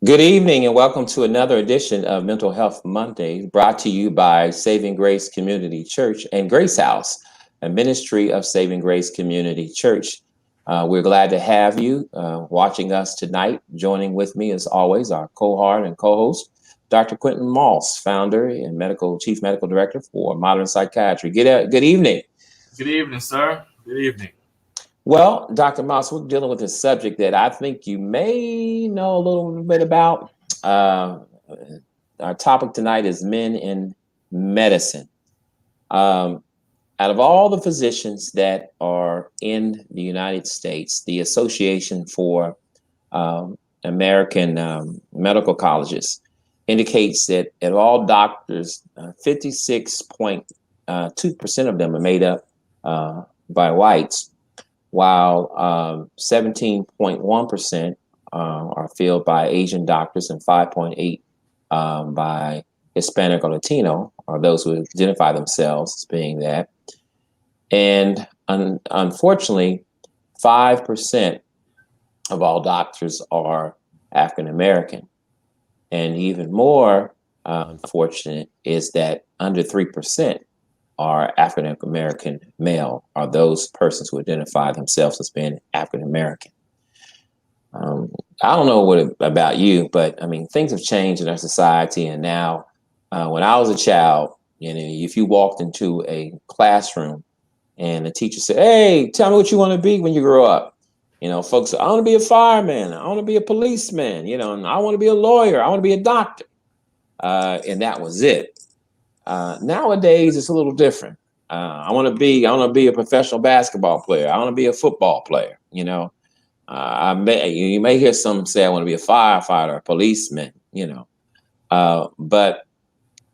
Good evening and welcome to another edition of Mental Health Monday, brought to you by Saving Grace Community Church and Grace House, a ministry of Saving Grace Community Church. We're glad to have you watching us tonight. Joining with me, as always, our cohort and co-host, Dr. Quentin Moss, founder and chief medical director for Modern Psychiatry. Good evening. Good evening, sir. Good evening. Well, Dr. Moss, we're dealing with a subject that I think you may know a little bit about. Our topic tonight is men in medicine. Out of all the physicians that are in the United States, the Association for American Medical Colleges indicates that of all doctors, 56.2% of them are made up by whites, while 17.1% are filled by Asian doctors and 5.8% by Hispanic or Latino, or those who identify themselves as being that. And unfortunately, 5% of all doctors are African American. And even more unfortunate is that under 3% are African American male, are those persons who identify themselves as being African American. I don't know about you, but I mean, things have changed in our society. And now, when I was a child, if you walked into a classroom and the teacher said, "Hey, tell me what you want to be when you grow up." Folks say, "I want to be a fireman. I want to be a policeman. And I want to be a lawyer. I want to be a doctor." And that was it. Nowadays, it's a little different. I want to be a professional basketball player. I want to be a football player. You may hear some say, "I want to be a firefighter, a policeman." But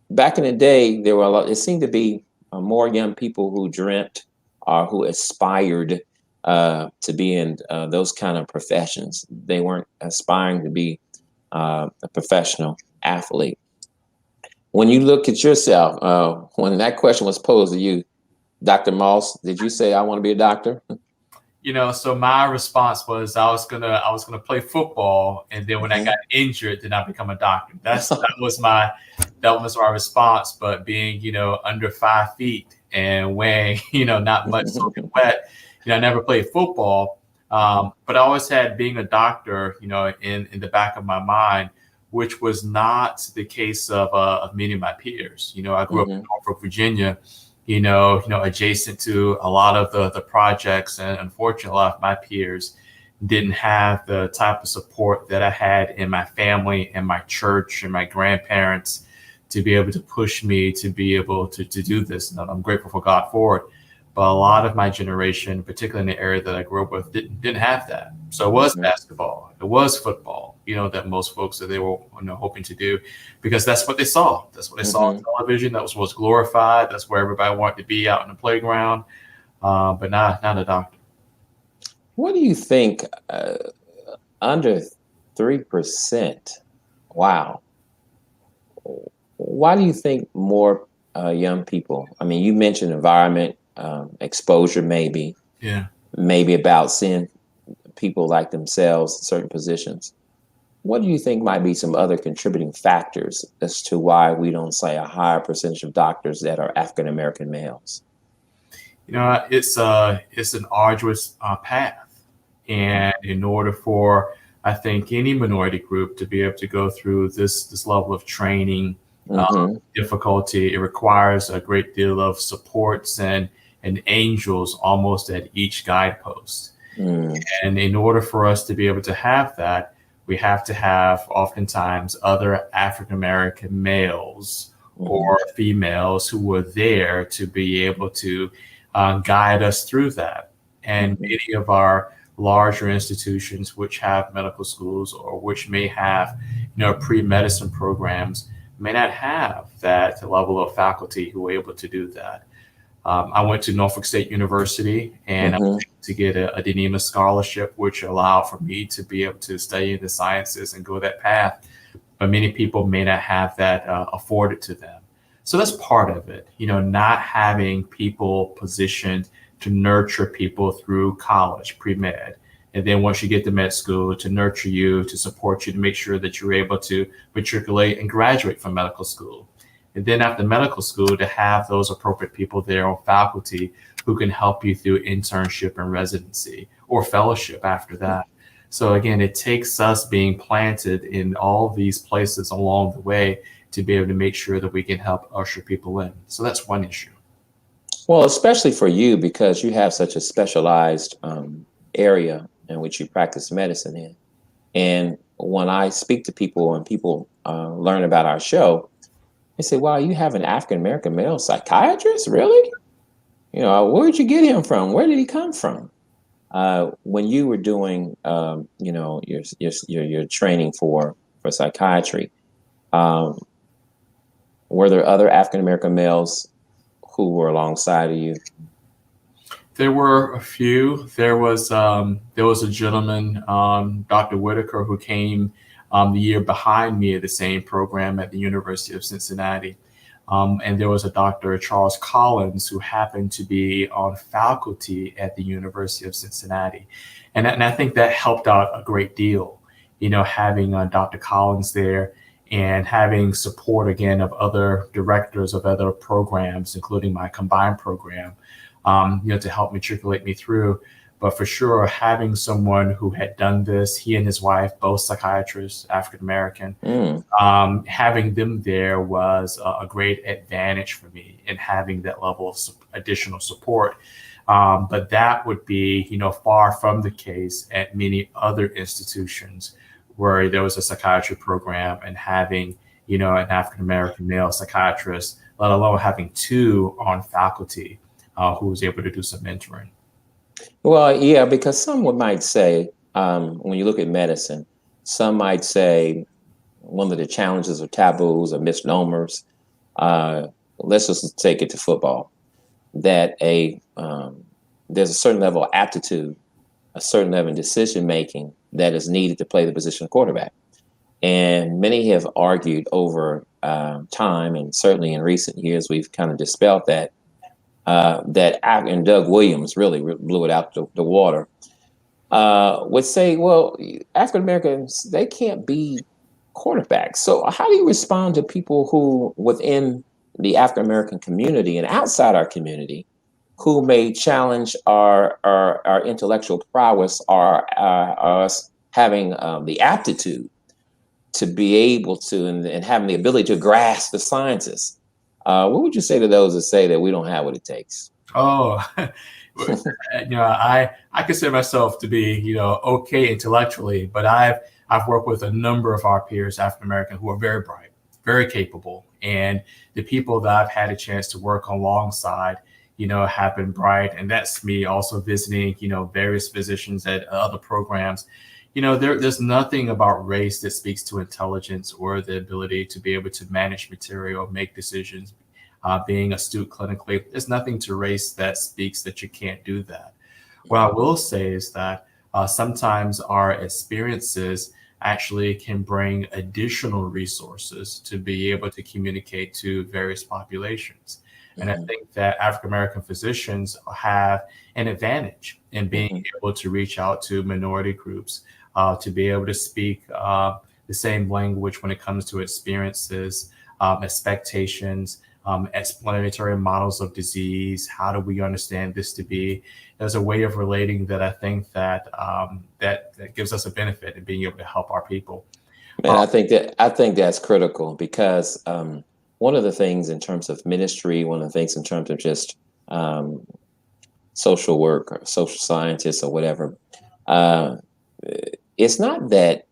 back in the day, it seemed to be more young people who dreamt or who aspired to be in those kind of professions. They weren't aspiring to be a professional athlete. When you look at yourself, when that question was posed to you, Dr. Moss, did you say, "I want to be a doctor"? So my response was I was gonna play football, and then when I got injured, then I become a doctor. That was my response. But being under 5 feet and weighing not much soaking wet, I never played football. But I always had being a doctor in the back of my mind, which was not the case of many of my peers. I grew up in Norfolk, Virginia, adjacent to a lot of the projects. And unfortunately, a lot of my peers didn't have the type of support that I had in my family and my church and my grandparents to be able to push me to be able to do this. And I'm grateful for God for it. But a lot of my generation, particularly in the area that I grew up with, didn't have that. So it was basketball, it was football, that most folks that they were hoping to do, because that's what they saw. That's what they saw on television. That was what was glorified. That's where everybody wanted to be, out in the playground. But not a doctor. What do you think? Under 3%. Wow. Why do you think more young people? I mean, you mentioned environment. Exposure, maybe about seeing people like themselves in certain positions. What do you think might be some other contributing factors as to why we don't see a higher percentage of doctors that are African American males? It's an arduous path, and in order for, I think, any minority group to be able to go through this level of training, difficulty, it requires a great deal of supports and angels almost at each guidepost. And in order for us to be able to have that, we have to have oftentimes other African American males or females who were there to be able to guide us through that. And many of our larger institutions, which have medical schools or which may have, pre-medicine programs, may not have that level of faculty who are able to do that. I went to Norfolk State University, and I was able to get a DNEMA scholarship, which allowed for me to be able to study the sciences and go that path. But many people may not have that afforded to them. So that's part of it, not having people positioned to nurture people through college, pre-med. And then once you get to med school, to nurture you, to support you, to make sure that you're able to matriculate and graduate from medical school. And then after medical school, to have those appropriate people there on faculty who can help you through internship and residency or fellowship after that. So again, it takes us being planted in all these places along the way to be able to make sure that we can help usher people in. So that's one issue. Well, especially for you, because you have such a specialized area in which you practice medicine in. And when I speak to people and people learn about our show, they say, wow, you have an African-American male psychiatrist? Really? Where'd you get him from? Where did he come from? When you were doing, your training for psychiatry, were there other African-American males who were alongside of you? There were a few. There was a gentleman, Dr. Whitaker, who came the year behind me at the same program at the University of Cincinnati. And there was a Dr. Charles Collins who happened to be on faculty at the University of Cincinnati. And I think that helped out a great deal, having Dr. Collins there and having support again of other directors of other programs, including my combined program, to help matriculate me through. But for sure, having someone who had done this, he and his wife, both psychiatrists, African-American, having them there was a great advantage for me in having that level of additional support. But that would be, far from the case at many other institutions where there was a psychiatry program and having, an African-American male psychiatrist, let alone having two on faculty who was able to do some mentoring. Well, yeah, because some might say, when you look at medicine, some might say one of the challenges or taboos or misnomers, let's just take it to football, that there's a certain level of aptitude, a certain level of decision making that is needed to play the position of quarterback. And many have argued over time, and certainly in recent years, we've kind of dispelled that. And Doug Williams really blew it out the water, would say, well, African Americans, they can't be quarterbacks. So how do you respond to people who within the African American community and outside our community who may challenge our intellectual prowess, or us having the aptitude to be able to and having the ability to grasp the sciences? What would you say to those that say that we don't have what it takes? Oh, I consider myself to be, okay intellectually, but I've worked with a number of our peers, African American, who are very bright, very capable, and the people that I've had a chance to work alongside, have been bright, and that's me also visiting, various physicians at other programs. There's nothing about race that speaks to intelligence or the ability to be able to manage material, make decisions, being astute clinically. There's nothing to race that speaks that you can't do that. What I will say is that sometimes our experiences actually can bring additional resources to be able to communicate to various populations. And I think that African-American physicians have an advantage in being able to reach out to minority groups, to be able to speak the same language when it comes to experiences, expectations, explanatory models of disease. How do we understand this to be? There's a way of relating that I think that that gives us a benefit in being able to help our people. And I think that's critical, because one of the things in terms of ministry, one of the things in terms of just social work or social scientists or whatever, it's not that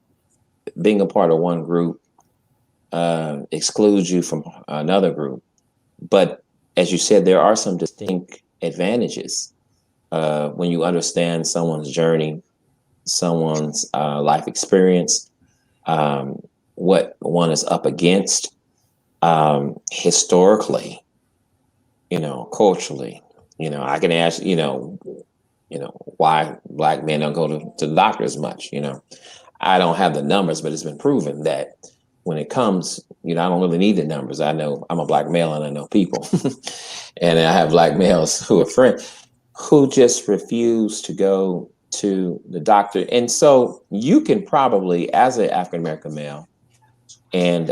being a part of one group excludes you from another group. But as you said, there are some distinct advantages when you understand someone's journey, someone's life experience, what one is up against, historically, culturally. I can ask, why Black men don't go to the doctor as much. I don't have the numbers, but it's been proven that when it comes, I don't really need the numbers. I know I'm a Black male and I know people. And I have Black males who are friends who just refuse to go to the doctor. And so you can probably, as an African American male, and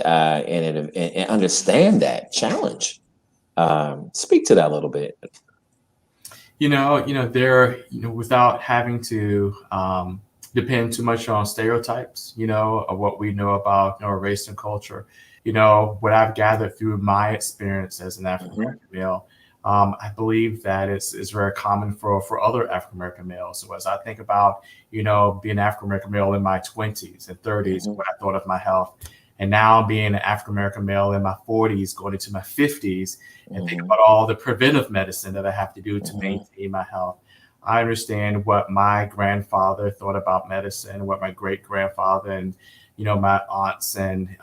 understand that challenge. Speak to that a little bit. Without having to depend too much on stereotypes, of what we know about, race and culture. What I've gathered through my experience as an African American male, I believe that it's very common for other African American males. So as I think about, being an African American male in my 20s and 30s, what I thought of my health, and now being an African American male in my 40s, going into my 50s, and think about all the preventive medicine that I have to do to maintain my health. I understand what my grandfather thought about medicine, what my great grandfather and my aunts and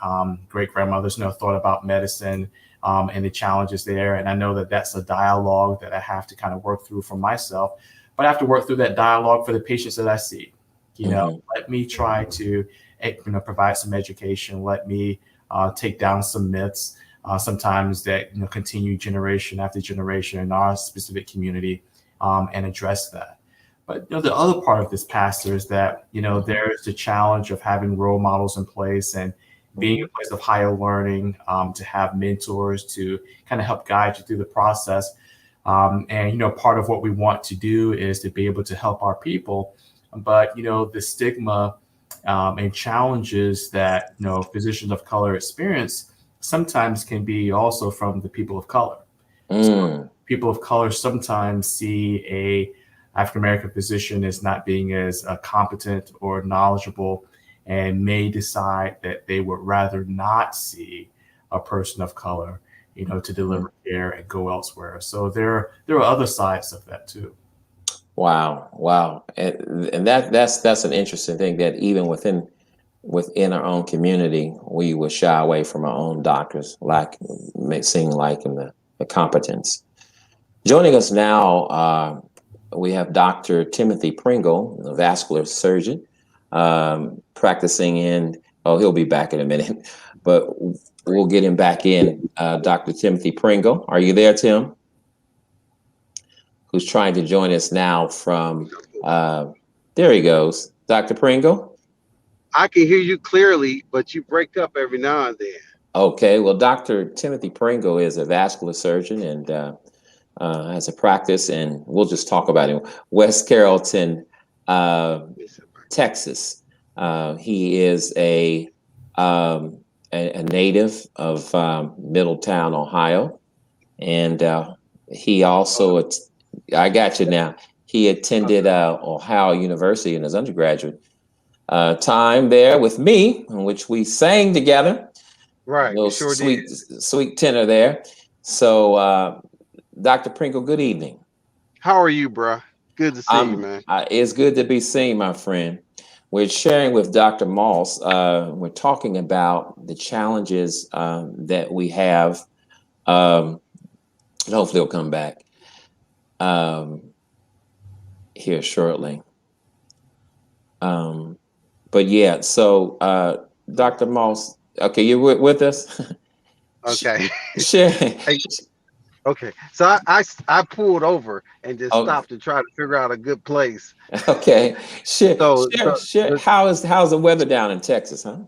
great grandmothers thought about medicine, and the challenges there. And I know that that's a dialogue that I have to kind of work through for myself, but I have to work through that dialogue for the patients that I see. Let me try to provide some education. Let me take down some myths. Sometimes that continue generation after generation in our specific community, and address that. But the other part of this, pastor, is that there's the challenge of having role models in place and being a place of higher learning, to have mentors to kind of help guide you through the process. And part of what we want to do is to be able to help our people, but the stigma and challenges that physicians of color experience sometimes can be also from the people of color. So people of color sometimes see a African American physician as not being as competent or knowledgeable, and may decide that they would rather not see a person of color, to deliver care and go elsewhere. So there are other sides of that too. Wow, and that's an interesting thing, that even within our own community, we would shy away from our own doctors, seeing in the competence. Joining us now, we have Dr. Timothy Pringle, a vascular surgeon, practicing he'll be back in a minute, but we'll get him back in. Dr. Timothy Pringle, are you there, Tim? Who's trying to join us now from, there he goes. Dr. Pringle? I can hear you clearly, but you break up every now and then. Okay, well, Dr. Timothy Pringle is a vascular surgeon and has a practice, and we'll just talk about him. West Carrollton, Texas. He is a native of Middletown, Ohio, and he also, I got you now. He attended Ohio University in his undergraduate time there with me, in which we sang together. Right, sure sweet tenor there. So, Dr. Pringle, good evening. How are you, bro? Good to see you, man. It's good to be seen, my friend. We're sharing with Dr. Moss. We're talking about the challenges that we have. And hopefully he'll come back here shortly. But yeah, so Dr. Moss, okay, you're with us? Okay. Sure. Okay, so I pulled over and just stopped to try to figure out a good place. Okay, sure. So How's the weather down in Texas, huh?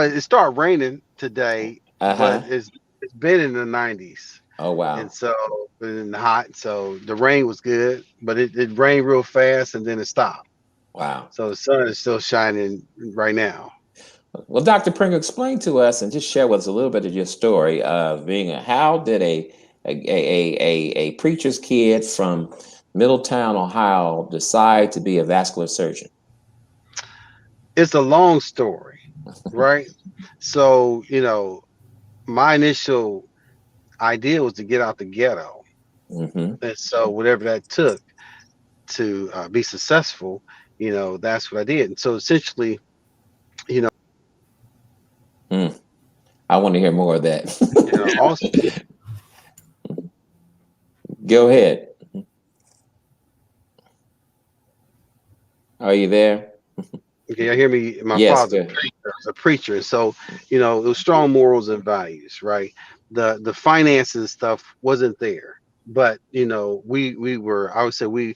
It started raining today, but it's been in the 90s. Oh wow! And so in the hot, so the rain was good, but it rained real fast and then it stopped. Wow! So the sun is still shining right now. Well, Dr. Pringle, explain to us and just share with us a little bit of your story of how did a preacher's kid from Middletown, Ohio, decide to be a vascular surgeon? It's a long story, right? So, my initial idea was to get out the ghetto. And so whatever that took to be successful, that's what I did. And so essentially, you know, I want to hear more of that. also. Go ahead. Are you there? Okay, you hear me? My Yes, father was a preacher, and so it was strong morals and values, right? The finances and stuff wasn't there, but we were, I would say, we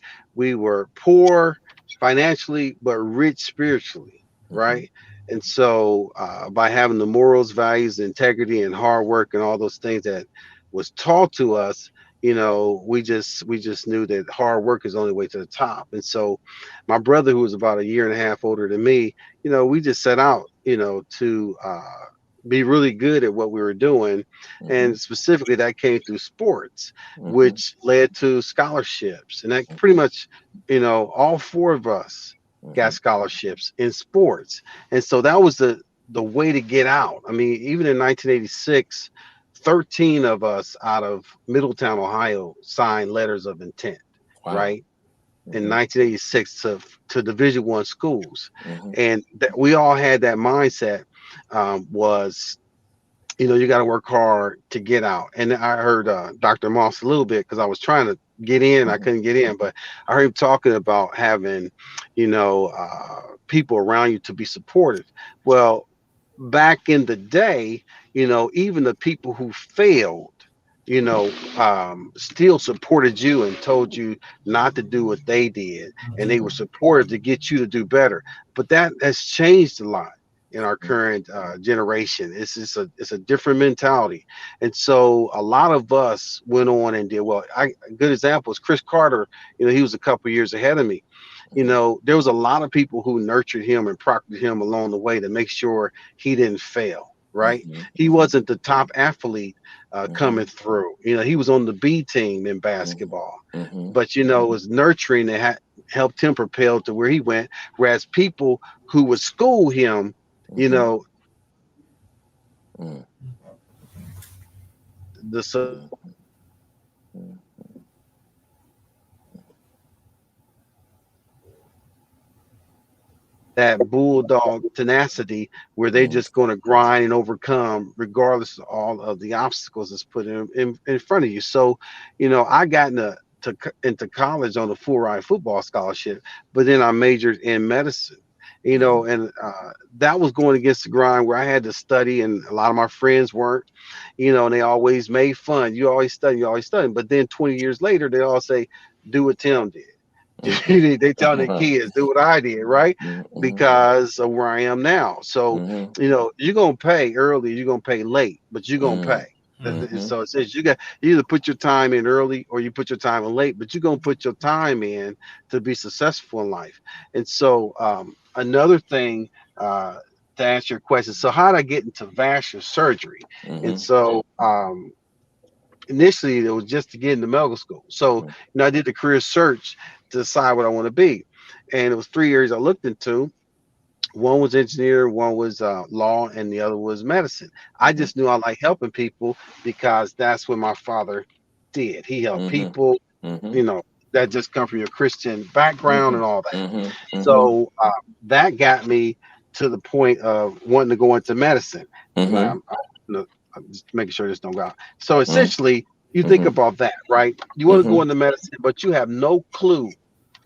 were poor financially but rich spiritually, right? And so by having the morals, values, integrity, and hard work and all those things that was taught to us, we just knew that hard work is the only way to the top. And so my brother, who was about a year and a half older than me, we just set out, to be really good at what we were doing. And specifically that came through sports, which led to scholarships. And that pretty much, all four of us got scholarships in sports. And so that was the way to get out. I mean, even in 1986, 13 of us out of Middletown, Ohio signed letters of intent, right? In 1986 to Division I schools, and that we all had that mindset, was you got to work hard to get out. And I heard Dr. Moss a little bit because I was trying to get in, I couldn't get in, but I heard him talking about having people around you to be supportive. Well, back in the day, even the people who failed, still supported you and told you not to do what they did, and they were supportive to get you to do better. But that has changed a lot in our current generation. It's a different mentality, and so a lot of us went on and did well. A good example is Chris Carter. He was a couple years ahead of me. There was a lot of people who nurtured him and proctored him along the way to make sure he didn't fail. Right? He wasn't the top athlete coming through. He was on the B team in basketball, but it was nurturing that helped him propel to where he went. Whereas people who would school him, that bulldog tenacity where they're just going to grind and overcome regardless of all of the obstacles that's put in front of you. So, I got into college on a full ride football scholarship, but then I majored in medicine, and that was going against the grind where I had to study, and a lot of my friends weren't, and they always made fun. You always study. But then 20 years later, they all say, do what Tim did. They tell their kids, do what I did, right? Because of where I am now. So, you're gonna pay early, you're gonna pay late, but you're gonna pay. So it says you either put your time in early or you put your time in late, but you're gonna put your time in to be successful in life. And so another thing, to answer your question, so how did I get into vascular surgery? And so initially it was just to get into medical school. So I did the career search to decide what I want to be, and it was 3 areas I looked into. One was engineer, one was law, and the other was medicine. I just knew I liked helping people because that's what my father did. He helped people, that just come from your Christian background and all that. So that got me to the point of wanting to go into medicine. I'm just making sure this don't go out. So essentially, you think about that, right? You want to go into medicine, but you have no clue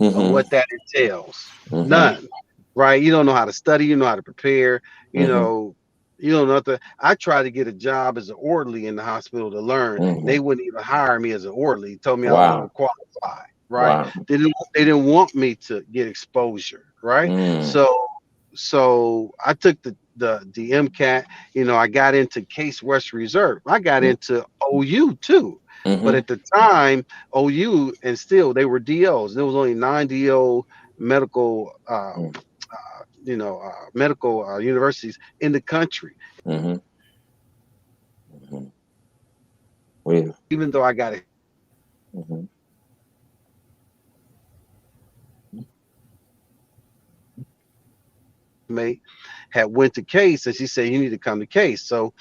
of what that entails. None. Right? You don't know how to study, you know how to prepare, you don't know nothing. I tried to get a job as an orderly in the hospital to learn. They wouldn't even hire me as an orderly. Told me I wasn't qualified, right? Wow. They didn't want me to get exposure, right? So I took the MCAT, I got into Case West Reserve. I got into OU too. But at the time, OU and still they were DOs. There was only 9 DO medical medical universities in the country. Even though I got it, had went to Case, and she said you need to come to Case. So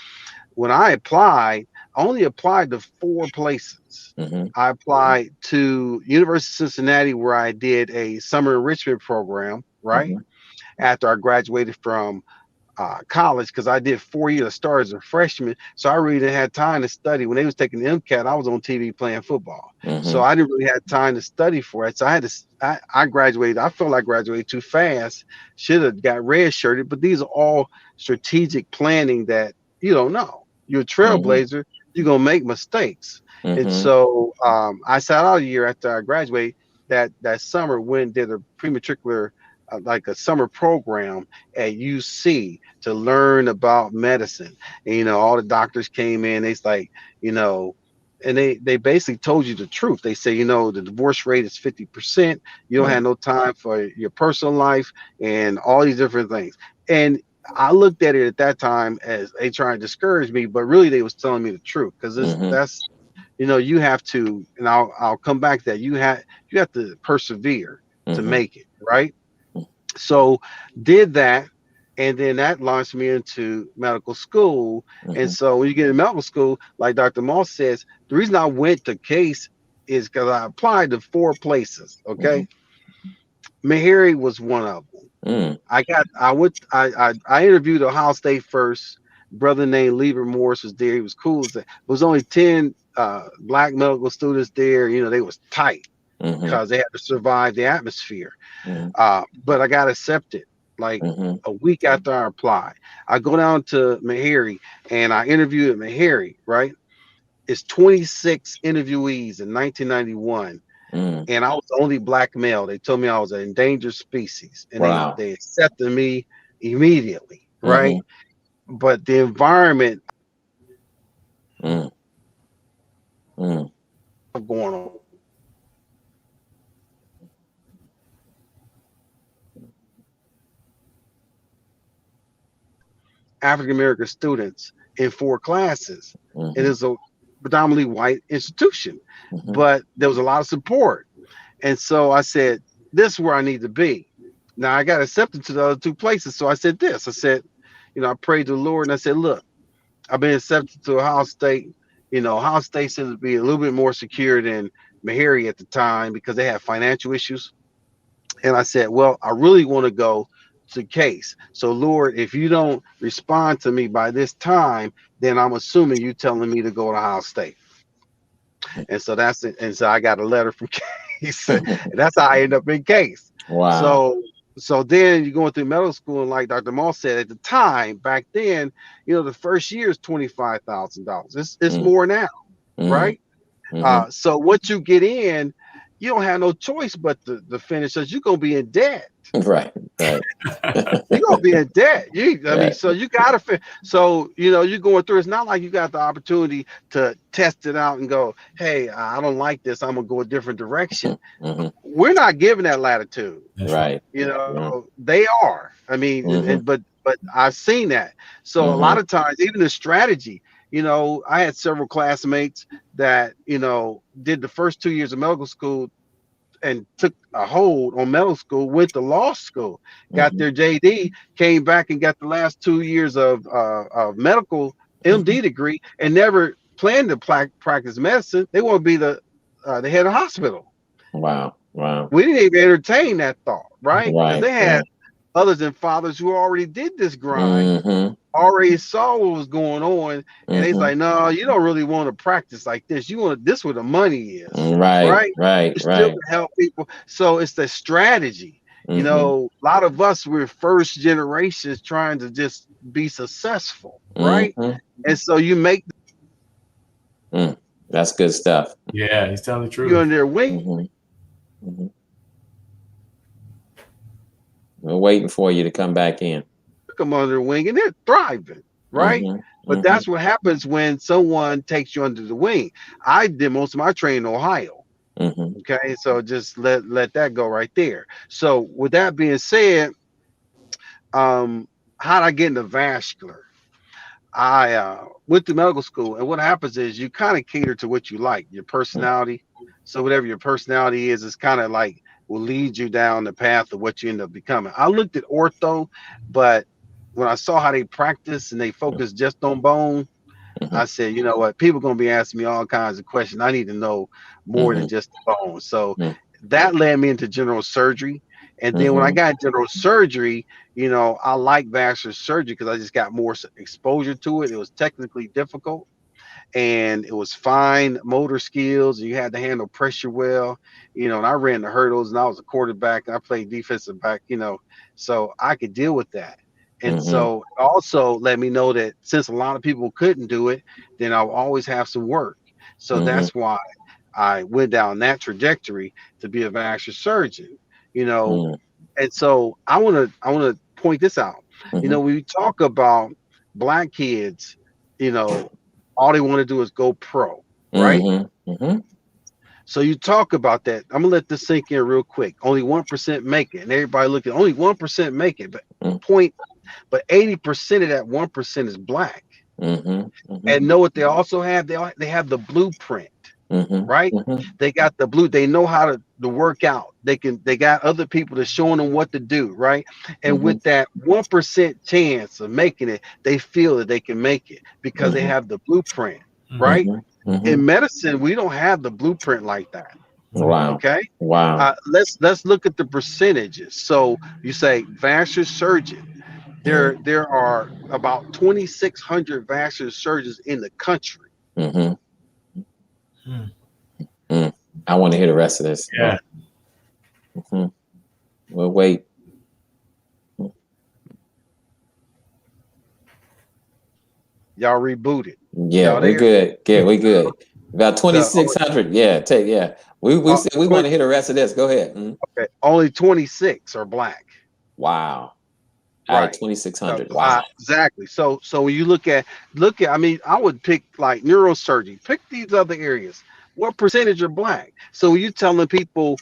when I applied, only applied to 4 places. I applied to University of Cincinnati, where I did a summer enrichment program, right? After I graduated from college, because I did 4 years. I started as a freshman, so I really didn't have time to study. When they was taking the MCAT, I was on TV playing football, so I didn't really have time to study for it. So I had to. I graduated. I felt like I graduated too fast. Should have got redshirted. But these are all strategic planning that you don't know. You're a trailblazer. You're gonna make mistakes. And so I sat out a year after I graduated. That summer, went and did a prematricular, like a summer program at UC to learn about medicine. And, all the doctors came in. It's like, and they basically told you the truth. They say, the divorce rate is 50%. You don't have no time for your personal life and all these different things. And I looked at it at that time as they trying to discourage me, but really they was telling me the truth, because that's you have to, and I'll come back to that. You have to persevere to make it, right? So did that, and then that launched me into medical school. And so when you get in medical school, like Dr. Moss says, the reason I went to Case is because I applied to 4 places. Okay. Meharry was one of them. I interviewed Ohio State first. Brother named Lieber Morris was there. He was cool. There was only 10 black medical students there. They was tight because they had to survive the atmosphere. But I got accepted like a week after I applied. I go down to Meharry and I interviewed at Meharry, right? It's 26 interviewees in 1991. And I was the only black male. They told me I was an endangered species, and they accepted me immediately, right? But the environment going on. African American students in 4 classes. It is a predominantly white institution, but there was a lot of support. And so I said, this is where I need to be. Now I got accepted to the other 2 places. So I said this. I said, I prayed to the Lord and I said, look, I've been accepted to Ohio State. Ohio State seems to be a little bit more secure than Meharry at the time because they had financial issues. And I said, well, I really want to go to Case. So Lord, if you don't respond to me by this time, then I'm assuming you telling me to go to Ohio State. And so that's it. And so I got a letter from Case. And that's how I ended up in Case. Wow. So then you're going through medical school, and like Dr. Moss said, at the time back then, the first year is $25,000. It's more now, right? So once you get in, you don't have no choice but to finish, because you're gonna be in debt. Right. You're gonna be in debt. I mean, so you gotta finish. So you're going through. It's not like you got the opportunity to test it out and go, hey, I don't like this, I'm gonna go a different direction. We're not given that latitude. Right. They are. I mean, but I've seen that. So a lot of times, even the strategy. I had several classmates that did the first 2 years of medical school and took a hold on medical school, went to law school, got their JD, came back and got the last 2 years of medical MD degree, and never planned to practice medicine. They want to be the head of the hospital. Wow. We didn't even entertain that thought, right? Because they had others and fathers who already did this grind, already saw what was going on, and they's like, no, you don't really want to practice like this. You want this where the money is. Right. You still can help people. So it's the strategy. A lot of us, we're first generations trying to just be successful, right? And so you make that's good stuff. Yeah, he's telling the truth. You're on their wing. We're waiting for you to come back in. Come under their wing, and they're thriving, right? But that's what happens when someone takes you under the wing. I did most of my training in Ohio. Okay, so just let that go right there. So with that being said, how did I get into vascular? I went to medical school, and what happens is you kind of cater to what you like, your personality. So whatever your personality is, it's kind of like will lead you down the path of what you end up becoming. I looked at ortho, but when I saw how they practice and they focus just on bone, I said, you know what? People gonna be asking me all kinds of questions. I need to know more than Mhm. just the bone. So Mhm. that led me into general surgery. And then when I Mhm. got general surgery, you know, I like vascular surgery because I just got more exposure to it. It was technically difficult and it was fine motor skills. You had to handle pressure well, you know, and I ran the hurdles and I was a quarterback and I played defensive back, you know, so I could deal with that. And Mhm. so also let me know that since a lot of people couldn't do it, then I'll always have some work. So Mhm. that's why I went down that trajectory to be a vascular surgeon, you know. Mhm. And so I want to point this out. You Mhm. know, when you talk about black kids, you know, all they want to do is go pro, right? Mhm. Mhm. So you talk about that. I'm gonna let this sink in real quick. Only 1% make it, and everybody look at only 1% make it, but Mhm. point, but 80% of that 1% is black. Mhm. Mhm. And know what they also have? They have the blueprint, Mhm. right? Mhm. They got the blue. They know how to work out. They got other people that's showing them what to do, right? And Mhm. with that 1% chance of making it, they feel that they can make it because they Mhm. have the blueprint, Mm, right? Mhm. In Mhm. medicine, we don't have the blueprint like that. mm, Wow. Okay. Wow. Let's look at the percentages. So you say vascular surgeon. Mhm. There are about 2,600 vascular surgeons in the country. Mhm. mm. Mm. I want to hear the rest of this. Yeah. Mhm. We'll wait. Y'all rebooted. Yeah, Y'all we're there? good. Yeah, we're good. About The 2,600. Yeah, take yeah. We uh, said we want to hear the rest of this. Go ahead. Mhm. okay, only 26 are black. Wow. Out of Right. So 2,600. Wow. exactly. So when you look at, I mean, I would pick like neurosurgery, pick these other areas. What percentage are black? So you telling people,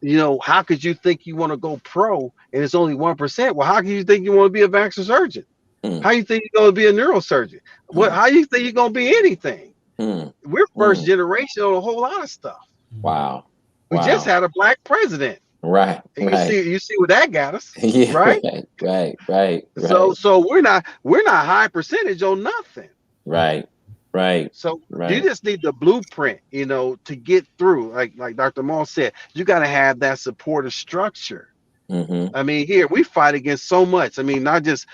you know, how could you think you want to go pro and it's only 1%? Well, how can you think you want to be a vascular surgeon? Mm, How you think you're gonna be a neurosurgeon? What mm, how you think you're gonna be anything? mm, We're first mm. generation on a whole lot of stuff. Mm. Wow. We just Wow. had a black president. Right. And you Right. see, you see what that got us, Yeah. right? Right. Right. Right. So Right. so we're not high percentage on nothing. Right. Right. So you Right. just need the blueprint, you know, to get through. Like Dr. Moss said, you got to have that supportive structure. Mm-hmm. I mean, here we fight against so much. I mean, not just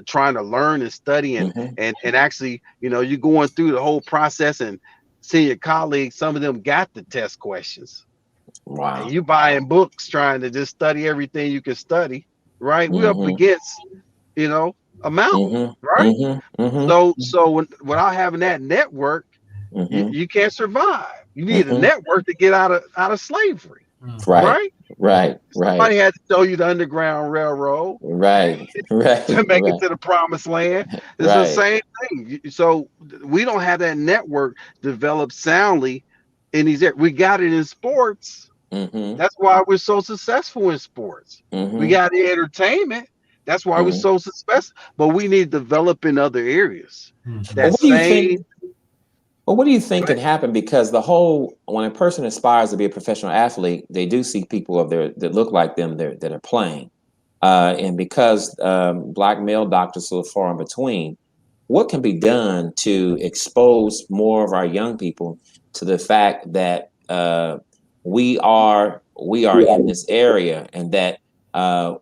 trying to learn and study Mm-hmm. and actually, you know, you going through the whole process and seeing your colleagues. Some of them got the test questions, and Wow. you buying books trying to just study everything you can study. Right? We're up Mm-hmm. against, you know, a mountain. Mm-hmm. Right? Mm-hmm. Mm-hmm. So without having that network, you, Mm-hmm. you can't survive. You need a Mm-hmm. network to get out of slavery, Mhm. Right. right? Right. Right. Somebody had to show you the Underground Railroad Right. to Right. make it Right. to the promised land. It's the Right. same thing. So we don't have that network developed soundly in these areas. We got it in sports. Mm-hmm. That's why we're so successful in sports. We Mm-hmm. got the entertainment. That's why we're Mm-hmm. so successful. But we need to develop in other areas. Mhm. Well, That what do you think? same. Well, what do you Go think ahead. can happen? Because the whole when a person aspires to be a professional athlete, they do see people of their that look like them that are playing, and because black male doctors are so far in between, what can be done to expose more of our young people to the fact that we are in this area and that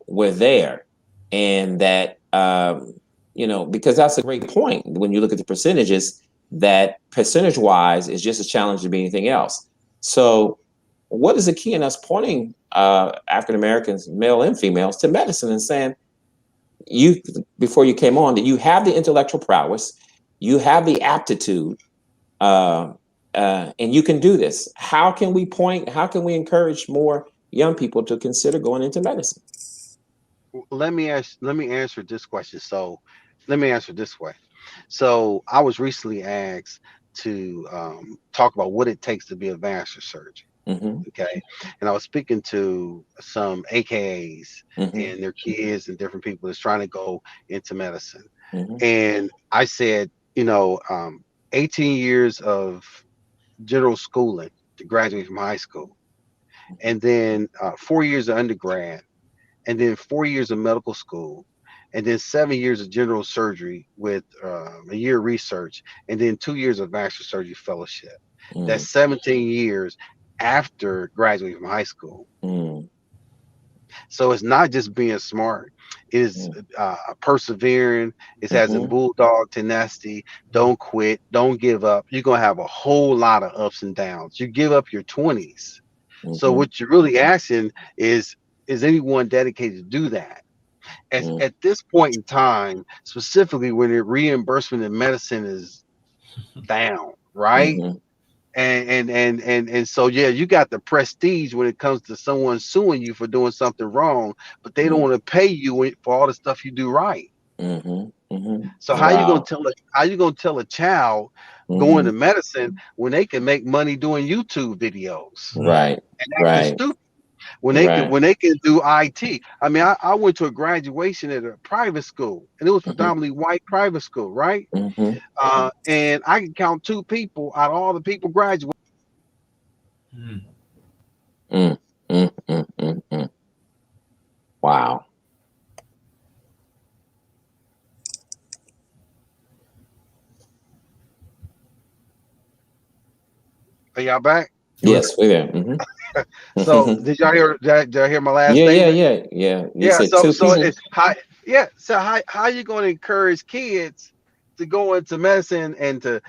we're there, and that because that's a great point when you look at the percentages that percentage wise is just as challenging to be anything else. So, what is the key in us pointing African Americans, male and females, to medicine and saying, you, before you came on, that you have the intellectual prowess, you have the aptitude, uh, and you can do this? How can we point, how can we encourage more young people to consider going into medicine? Let me answer this question. So let me answer this way. So I was recently asked to talk about what it takes to be a vascular surgeon. Mm-hmm, Okay. And I was speaking to some AKAs mm-hmm, and their kids and different people that's trying to go into medicine. mm-hmm, And I said, you know, 18 years of general schooling to graduate from high school, and then 4 years of undergrad, and then 4 years of medical school, and then 7 years of general surgery with a year of research, and then 2 years of vascular surgery fellowship. That's 17 years after graduating from high school. So it's not just being smart. It is persevering. It has a bulldog tenacity. Don't quit. Don't give up. You're going to have a whole lot of ups and downs. You give up your 20s. So what you're really asking is anyone dedicated to do that? At this point in time, specifically when the reimbursement in medicine is down, right? And so yeah, you got the prestige when it comes to someone suing you for doing something wrong, but they don't want to pay you for all the stuff you do right. So how you gonna tell a child going to medicine when they can make money doing YouTube videos? Right. And acting stupid. When they can do IT. I mean, I went to a graduation at a private school, and it was predominantly white private school, right? And I can count 2 people out of all the people graduating. Wow. Are y'all back? Yes, we're there. So did y'all hear my last statement? Yeah. So how you going to encourage kids to go into medicine and to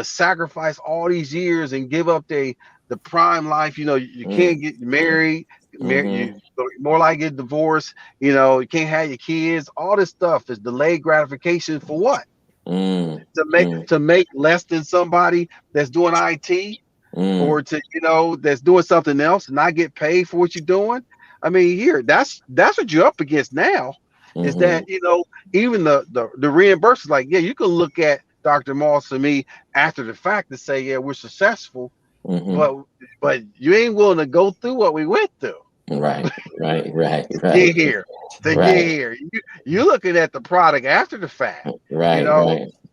sacrifice all these years and give up the prime life? You know, you can't get married, you more like get divorced. You know, you can't have your kids. All this stuff is delayed gratification for what? To make less than somebody that's doing IT. Or to, you know, that's doing something else and not get paid for what you're doing. I mean, that's what you're up against now. Is that, you know, even the reimbursement, like, yeah, you can look at Dr. Moss and me after the fact to say, yeah, we're successful, but you ain't willing to go through what we went through. Right. Get here. Get here. You're looking at the product after the fact.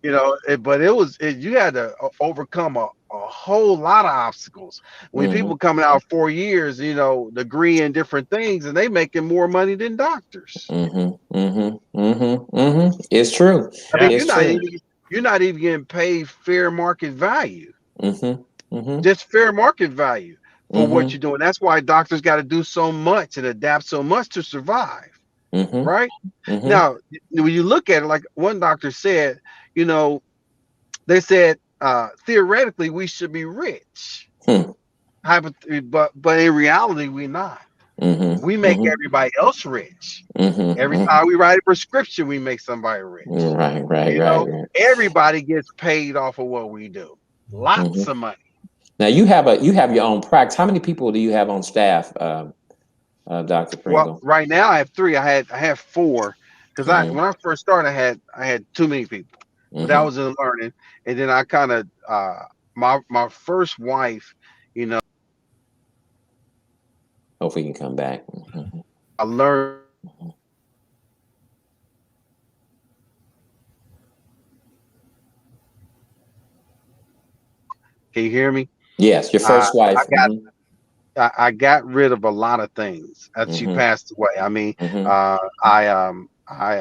You know, but you had to overcome a whole lot of obstacles. When people coming out 4 years, you know, degree in different things, and they making more money than doctors. It's true. I mean, you're not even getting paid fair market value. Just fair market value for what you're doing. That's why doctors got to do so much and adapt so much to survive. Right? Now, when you look at it, like one doctor said, you know, they said theoretically we should be rich, but in reality we're not. We make everybody else rich. Every time we write a prescription, we make somebody rich. Everybody gets paid off of what we do. Lots of money. Now you have your own practice. How many people do you have on staff, Dr. Pringle? Well, right now I have 3. I have 4 because when I first started, I had too many people. But that was in learning, and then I kind of my first wife, you know. Hope we can come back. I learned. Can you hear me? Yes, your first wife. I got rid of a lot of things as she passed away. I mean, I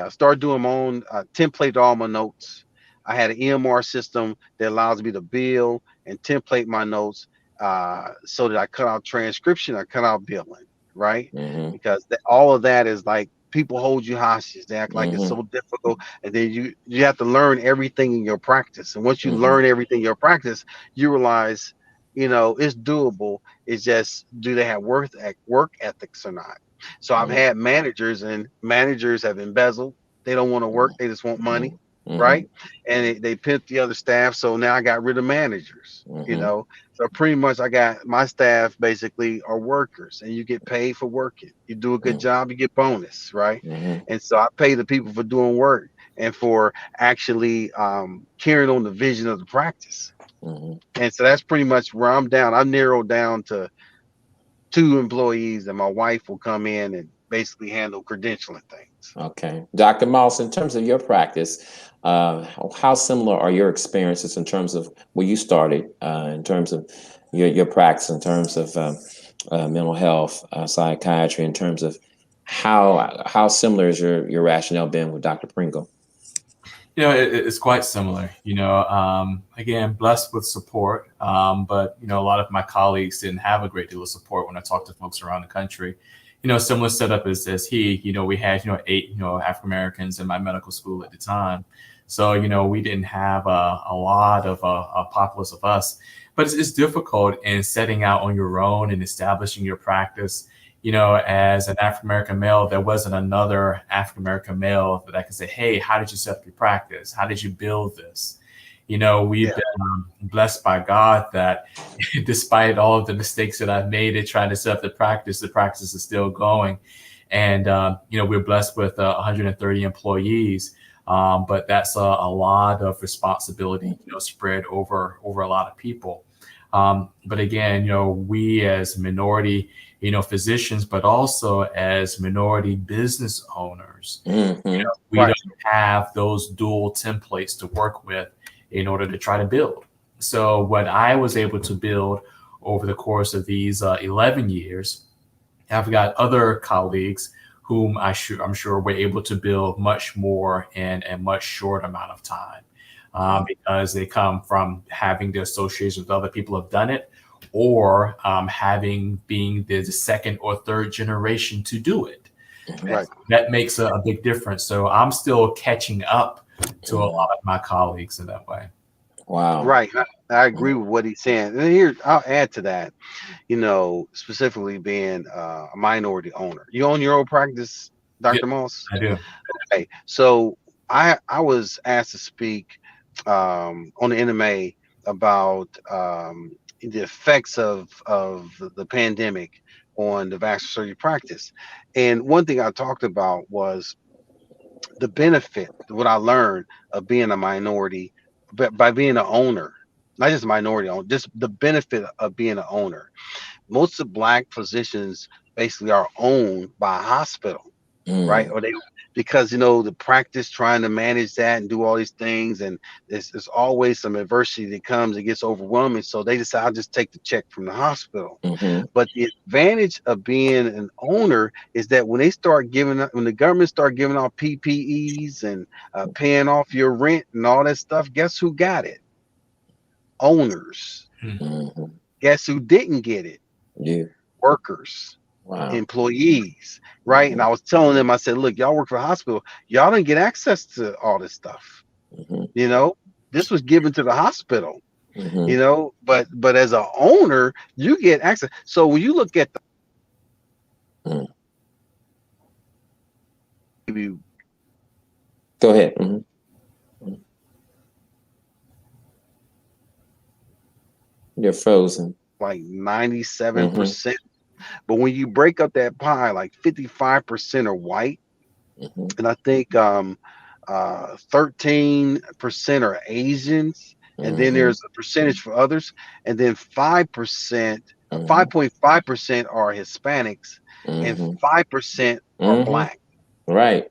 started doing my own template all my notes. I had an EMR system that allows me to bill and template my notes so that I cut out transcription, I cut out billing, right? Because all of that is like people hold you hostage. They act like it's so difficult, and then you have to learn everything in your practice. And once you learn everything in your practice, you realize, you know, it's doable. It's just, do they have work ethics or not? So I've had managers, and managers have embezzled. They don't want to work. They just want money. Right. And they pimp the other staff. So now I got rid of managers, you know, so pretty much I got my staff basically are workers, and you get paid for working. You do a good job, you get bonus. Right. And so I pay the people for doing work and for actually carrying on the vision of the practice. And so that's pretty much where I'm down. I've narrowed down to 2 employees, and my wife will come in and basically handle credentialing things. Okay. Dr. Moss, in terms of your practice, how similar are your experiences in terms of where you started, in terms of your practice, in terms of mental health, psychiatry, in terms of how similar is your rationale been with Dr. Pringle? It's quite similar. Again, blessed with support, but a lot of my colleagues didn't have a great deal of support when I talked to folks around the country. Similar setup as he. We had 8 African Americans in my medical school at the time, so we didn't have a lot of a populace of us. But it's difficult in setting out on your own and establishing your practice. As an African American male, there wasn't another African American male that I could say, hey, how did you set up your practice? How did you build this? We've been blessed by God that despite all of the mistakes that I've made in trying to set up the practice is still going. And, we're blessed with 130 employees, but that's a lot of responsibility, spread over a lot of people. But again, we as minority, physicians, but also as minority business owners, we don't have those dual templates to work with in order to try to build. So what I was able to build over the course of these 11 years, I've got other colleagues whom I'm sure were able to build much more in a much short amount of time. Because they come from having the association with other people who have done it, or being the second or third generation to do it. Right. That makes a big difference. So I'm still catching up to a lot of my colleagues in that way. Wow. Right. I agree with what he's saying. And here, I'll add to that, specifically being a minority owner. You own your own practice, Dr. Moss? I do. Okay. So I was asked to speak on the NMA about the effects of the pandemic on the vascular surgery practice. And one thing I talked about was the benefit, what I learned of being a minority, but by being an owner, not just a minority owner, just the benefit of being an owner. Most of Black physicians basically are owned by a hospital, right? Or because the practice trying to manage that and do all these things, and there's always some adversity that comes, it gets overwhelming, so they decide I'll just take the check from the hospital. But the advantage of being an owner is that when the government start giving out PPEs and paying off your rent and all that stuff, guess who got it? Owners. Guess who didn't get it? Workers. Wow. Employees, right? And I was telling them, I said, look, y'all work for a hospital, y'all didn't get access to all this stuff. This was given to the hospital, but as an owner, you get access. So when you look at Go ahead. You're frozen. Like 97%. But when you break up that pie, like 55% are white, and I think 13% are Asians, and then there's a percentage for others, and then 5%, 5.5% are Hispanics, and 5% are Black. Right.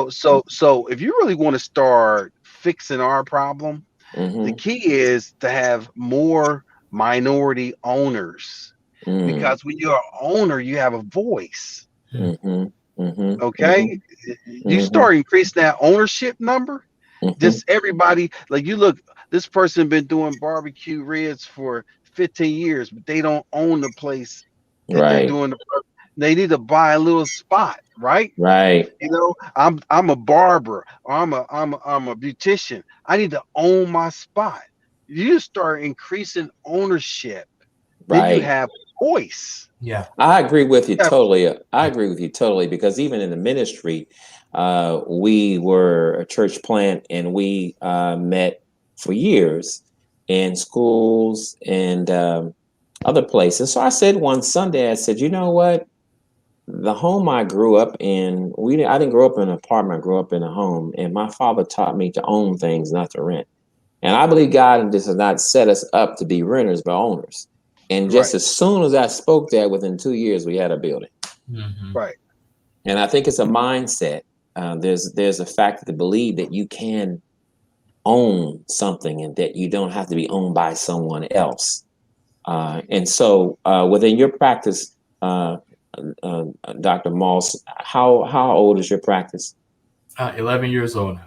So if you really want to start fixing our problem, the key is to have more minority owners. Because when you're an owner, you have a voice. Okay, you start increasing that ownership number. Just everybody, like you look, this person been doing barbecue ribs for 15 years, but they don't own the place that they're doing. They need to buy a little spot, right? Right. I'm a barber, or I'm a beautician. I need to own my spot. You start increasing ownership, then you have voice. Yeah, I agree with you totally. I agree with you totally, because even in the ministry, we were a church plant, and we met for years in schools and other places. So I said one Sunday, I said, you know what? The home I grew up in, I didn't grow up in an apartment, I grew up in a home, and my father taught me to own things, not to rent. And I believe God does not set us up to be renters, but owners. And just as soon as I spoke that, within 2 years, we had a building. Right. And I think it's a mindset. There's a factor to believe that you can own something and that you don't have to be owned by someone else. And so within your practice, Dr. Moss, how old is your practice? 11 years old now.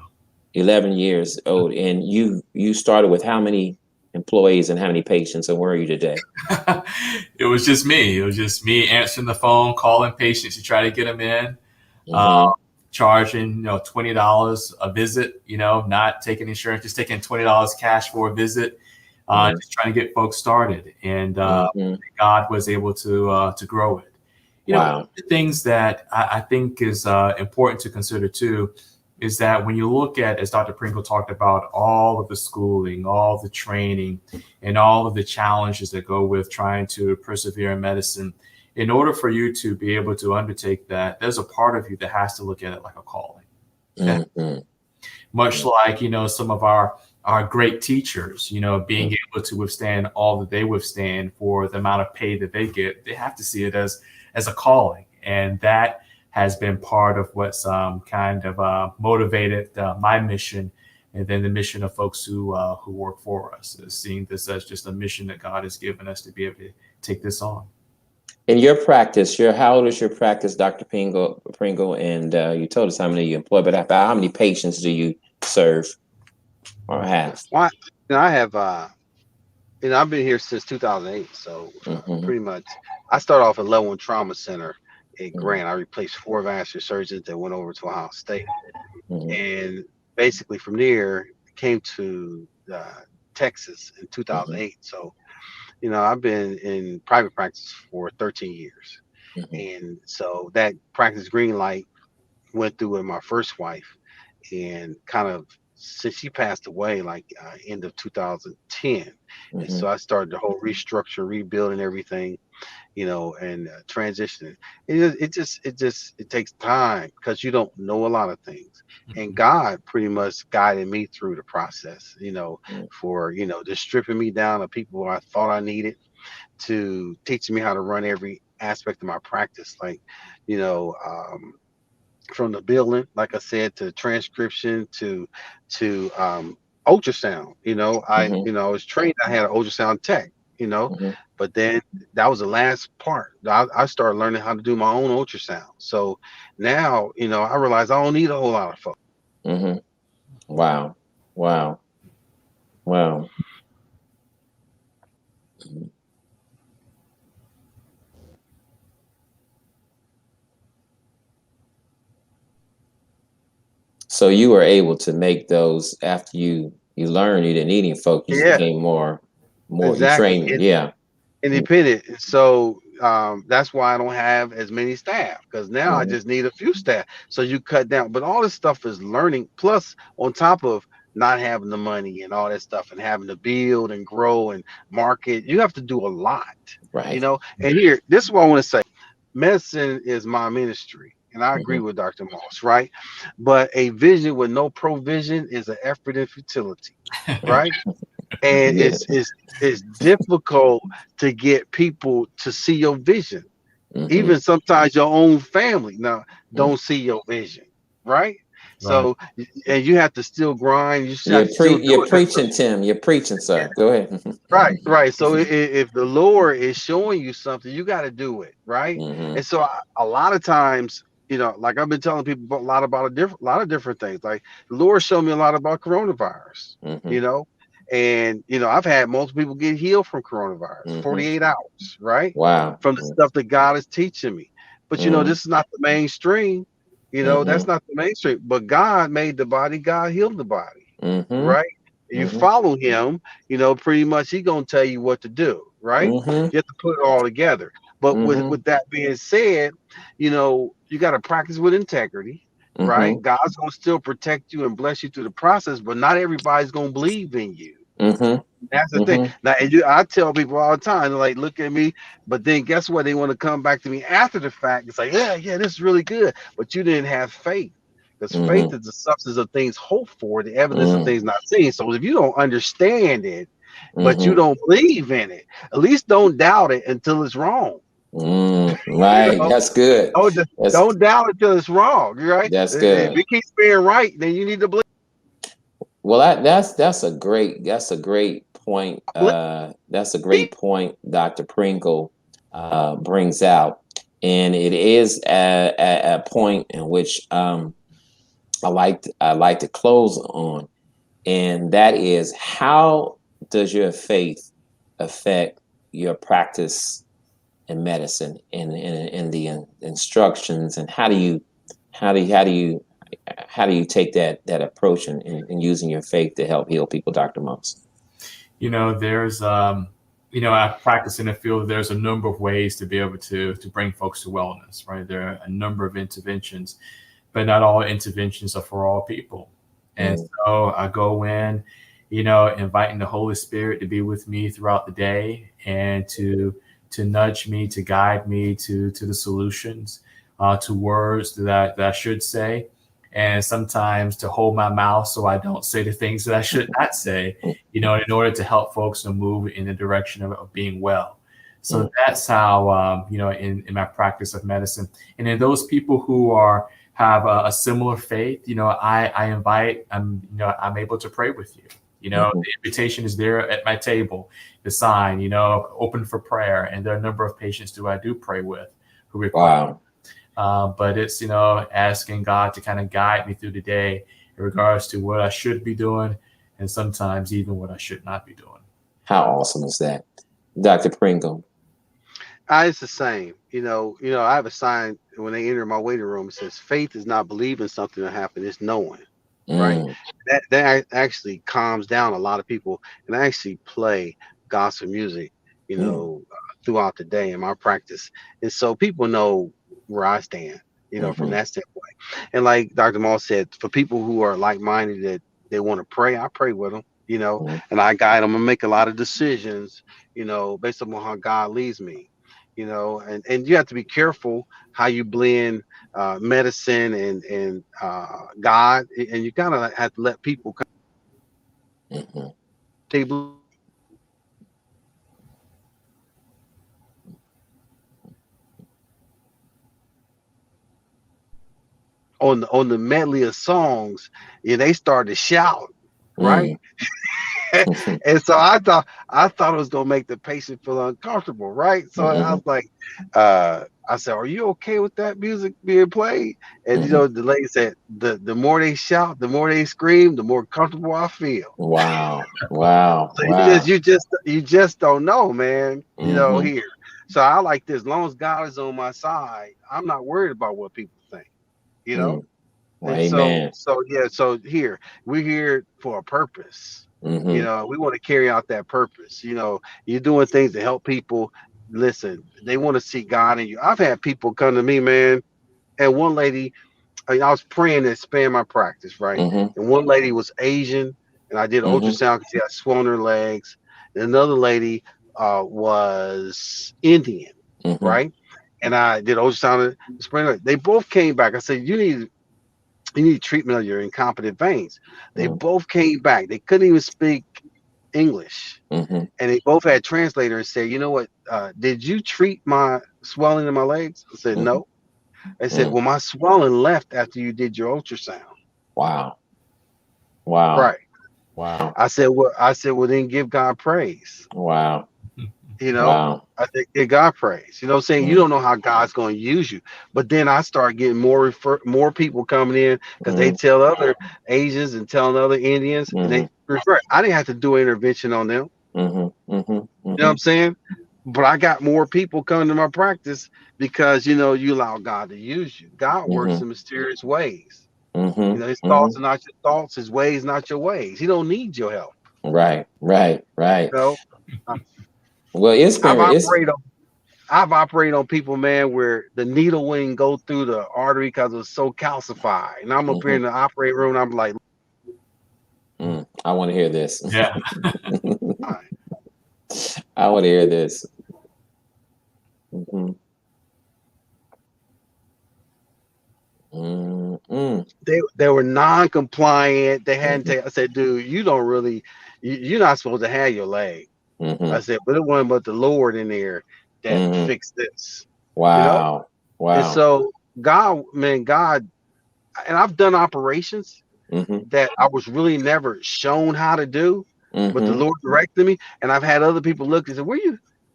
11 years old, and you started with how many employees and how many patients, and where are you today? It was just me. It was just me answering the phone, calling patients to try to get them in, charging $20 a visit. Not taking insurance, just taking $20 cash for a visit, just trying to get folks started. And God was able to grow it. One of the things that I think is important to consider too is that when you look at, as Dr. Pringle talked about, all of the schooling, all the training, and all of the challenges that go with trying to persevere in medicine, in order for you to be able to undertake that, there's a part of you that has to look at it like a calling. Okay? Much like, some of our great teachers, being able to withstand all that they withstand for the amount of pay that they get, they have to see it as a calling. And that has been part of what's kind of motivated my mission, and then the mission of folks who work for us, is seeing this as just a mission that God has given us to be able to take this on. In your practice, how old is your practice, Dr. Pringle? And you told us how many you employ, but about how many patients do you serve or have? Well, I have, I've been here since 2008, so pretty much. I started off at Level 1 Trauma Center at Grant. I replaced 4 vascular surgeons that went over to Ohio State, and basically from there came to Texas in 2008. So, I've been in private practice for 13 years, and so that practice green light went through with my first wife, and kind of since she passed away, like end of 2010, and so I started the whole restructure, rebuilding everything. And transitioning. It takes time because you don't know a lot of things. And God pretty much guided me through the process, for, just stripping me down of people I thought I needed, to teaching me how to run every aspect of my practice. Like, from the billing, like I said, to transcription, to ultrasound. I was trained, I had an ultrasound tech, but then that was the last part. I started learning how to do my own ultrasound. So now, I realize I don't need a whole lot of folks. Wow. So you were able to make those after you learned you didn't need any folks. You became more exactly. trained. Independent. So that's why I don't have as many staff, because now I just need a few staff. So you cut down, but all this stuff is learning. Plus, on top of not having the money and all that stuff, and having to build and grow and market, you have to do a lot. Right. And here, this is what I want to say. Medicine is my ministry. And I agree with Dr. Moss, right? But a vision with no provision is an effort in futility, right? And it's difficult to get people to see your vision. Even sometimes your own family now don't see your vision, right? So, and you have to still grind. You're preaching, Tim. You're preaching, sir. Go ahead. Right. So if the Lord is showing you something, you got to do it, right? And so a lot of times, like I've been telling people a lot of different things. Like the Lord showed me a lot about coronavirus, and I've had multiple people get healed from coronavirus, 48 hours, right? Wow. From the stuff that God is teaching me. But this is not the mainstream. That's not the mainstream. But God made the body, God healed the body, right? You follow him, pretty much he's gonna tell you what to do, right? You have to put it all together. But with that being said, you got to practice with integrity, right? God's gonna still protect you and bless you through the process, but not everybody's gonna believe in you. That's the thing. Now, I tell people all the time, like, look at me, but then guess what? They want to come back to me after the fact. It's like, yeah, this is really good, but you didn't have faith. Because faith is the substance of things hoped for, the evidence of things not seen. So if you don't understand it, but you don't believe in it, at least don't doubt it until it's wrong. Right. That's good. Don't doubt it till it's wrong. Right. That's good. If it keeps being right, then you need to believe. Well, that's a great point. That's a great point Dr. Pringle brings out. and it is a point in which I like to close on, and that is, how does your faith affect your practice in medicine and the instructions, and how do you take that approach in using your faith to help heal people, Dr. Monks? There's I practice in the field. There's a number of ways to be able to bring folks to wellness, right? There are a number of interventions, but not all interventions are for all people. And so I go in, inviting the Holy Spirit to be with me throughout the day and to nudge me, to guide me to the solutions, to words that I should say, and sometimes to hold my mouth so I don't say the things that I should not say, in order to help folks to move in the direction of being well. So that's how, in my practice of medicine. And then those people who have a similar faith, I'm able to pray with you. The invitation is there at my table, the sign, open for prayer. And there are a number of patients who I do pray with who require. Wow. But it's, asking God to kind of guide me through the day in regards to what I should be doing, and sometimes even what I should not be doing. How awesome is that? Dr. Pringle? It's the same. I have a sign when they enter my waiting room. It says, faith is not believing something to happen, it's knowing. Right. That actually calms down a lot of people. And I actually play gospel music, throughout the day in my practice. And so people know where I stand, from that standpoint. And like Dr. Mall said, for people who are like-minded that they want to pray, I pray with them, and I guide them and make a lot of decisions, based on how God leads me, and you have to be careful how you blend medicine and God, and you kind of have to let people take on the medley of songs, they started to shout, right? And so I thought it was gonna make the patient feel uncomfortable, right? So I was like, I said, "Are you okay with that music being played?" And the lady said, "The more they shout, the more they scream, the more comfortable I feel." Wow. So you just don't know, man. Here. So I like this. As long as God is on my side, I'm not worried about what people think. Well, And amen. so here we're here for a purpose. We want to carry out that purpose. You're doing things to help people. Listen, they want to see God in you. I've had people come to me, man, and one lady, I was praying to expand my practice, right? And one lady was Asian, and I did ultrasound because she had swollen her legs. And another lady was Indian, right? And I did ultrasound. They both came back. I said, you need treatment of your incompetent veins. They both came back. They couldn't even speak English. And they both had translators and said, you know what, did you treat my swelling in my legs? I said, no. They said, well, my swelling left after you did your ultrasound. Wow. Right. Wow. I said, well, then give God praise. Wow. I think give God praise. You don't know how God's going to use you. But then I start getting more people coming in because they tell other Asians and telling other Indians, and they refer. I didn't have to do an intervention on them. You know what I'm saying? But I got more people coming to my practice because you allow God to use you. God works in mysterious ways. His thoughts are not your thoughts, his ways not your ways. He don't need your help. Right. Well, I've operated on people, man, where the needle wouldn't go through the artery because it was so calcified. And I'm up here in the operating room, and I'm like, I want to hear this. Yeah. I want to hear this. They were non-compliant. They hadn't taken. I said, dude, you don't really, you're not supposed to have your leg. I said, but it wasn't but the Lord in there that fixed this. Wow. And so God, and I've done operations that I was really never shown how to do, but the Lord directed me. And I've had other people look and say,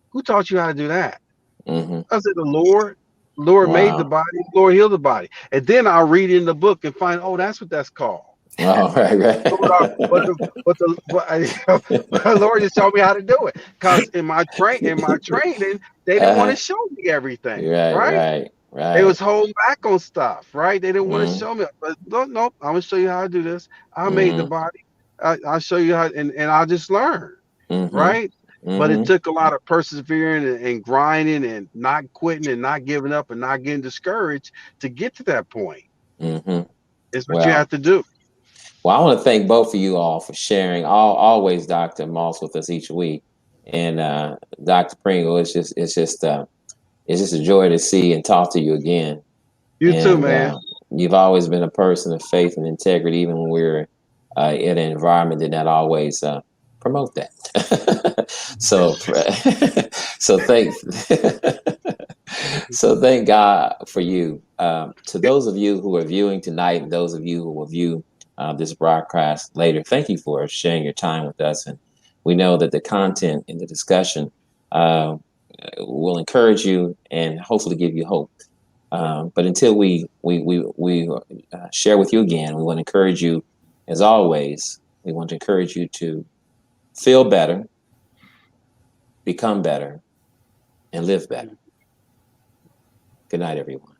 who taught you how to do that? I said, the Lord. Lord made the Wow. body, Lord healed the body. And then I'll read in the book and find, oh, that's what that's called. Oh, right. But the Lord just showed me how to do it. Because in my training, they didn't want to show me everything, right? They was holding back on stuff, right? They didn't want to show me. But no, I'm gonna show you how to do this. I made the body. I'll show you how, and I'll just learn, right? But it took a lot of persevering and grinding and not quitting and not giving up and not getting discouraged to get to that point. It's what you have to do. Well, I want to thank both of you all for sharing. Always Dr. Moss with us each week, and Dr. Pringle. It's just a joy to see and talk to you again. You too, man. You've always been a person of faith and integrity, even when we're in an environment that not always promote that. so thank God for you. To those of you who are viewing tonight, and those of you who will view this broadcast later, thank you for sharing your time with us. And we know that the content in the discussion will encourage you and hopefully give you hope. But until we share with you again, we want to encourage you, as always, we want to encourage you to feel better, become better, and live better. Good night, everyone.